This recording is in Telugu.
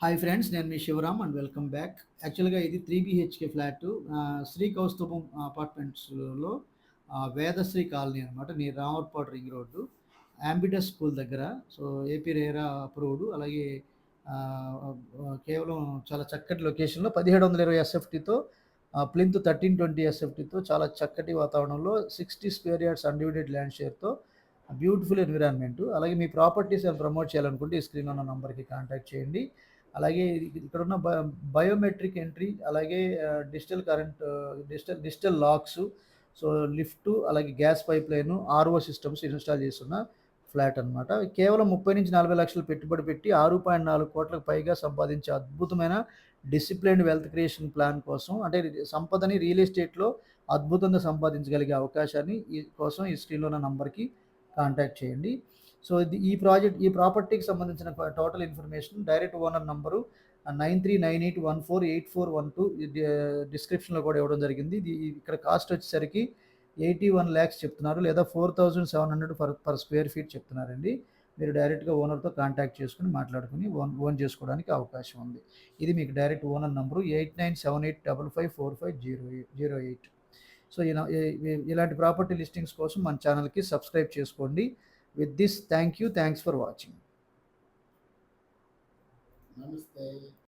హాయ్ ఫ్రెండ్స్, నేను మీ శివరామ్ అండ్ వెల్కమ్ బ్యాక్. యాక్చువల్‌గా ఇది 3 బీహెచ్‌కే ఫ్లాటు శ్రీ కౌస్తుభం అపార్ట్మెంట్స్‌లో వేదశ్రీ కాలనీ అనమాట. Near Ramavarappadu ring road. Ambitus school దగ్గర. So, AP RERA approved. అలాగే ఆహ్, కేవలం చాలా చక్కటి లొకేషన్‌లో 1720 ఎస్ఎఫ్టీతో ప్లింత్ 1320 ఎస్ఎఫ్టీతో చాలా చక్కటి వాతావరణంలో 60 స్క్వేర్ యార్డ్స్ అన్‌డివైడెడ్ ల్యాండ్ షేర్‌తో బ్యూటిఫుల్ ఎన్విరాన్మెంట్. అలాగే మీ ప్రాపర్టీస్ ప్రమోట్ చేయాలనుకుంటే ఈ స్క్రీన్‌లో ఉన్న నంబర్‌కి కాంటాక్ట్ చేయండి. అలాగే ఇక్కడున్న బయోమెట్రిక్ ఎంట్రీ, అలాగే digital current, digital locks, so lift, అలాగే gas pipeline, RO systems install చేస్తున్న ఫ్లాట్ అనమాట. కేవలం 30-40 లక్షలు పెట్టుబడి పెట్టి 6.4 కోట్లకు పైగా సంపాదించే అద్భుతమైన డిసిప్లైన్డ్ వెల్త్ క్రియేషన్ ప్లాన్ కోసం, అంటే సంపదని రియల్ ఎస్టేట్లో అద్భుతంగా సంపాదించగలిగే అవకాశాన్ని కోసం ఈ స్క్రీన్లో ఉన్న నంబర్కి కాంటాక్ట్ చేయండి. సో ఈ ప్రాపర్టీకి సంబంధించిన total information, direct owner number 9398148412 డిస్క్రిప్షన్లో కూడా ఇవ్వడం జరిగింది. ఇది ఇక్కడ కాస్ట్ వచ్చేసరికి 81 lakhs చెప్తున్నారు, లేదా 4700 పర్ స్క్వేర్ ఫీట్ చెప్తున్నారండి. మీరు డైరెక్ట్గా ఓనర్తో కాంటాక్ట్ చేసుకుని మాట్లాడుకుని ఓన్ చేసుకోవడానికి అవకాశం ఉంది. ఇది మీకు డైరెక్ట్ ఓనర్ నంబరు 8978554508. సో ఇలాంటి ప్రాపర్టీ లిస్టింగ్స్ కోసం మన ఛానల్కి సబ్స్క్రైబ్ చేసుకోండి. With this, thank you. Thanks for watching. నమస్తే.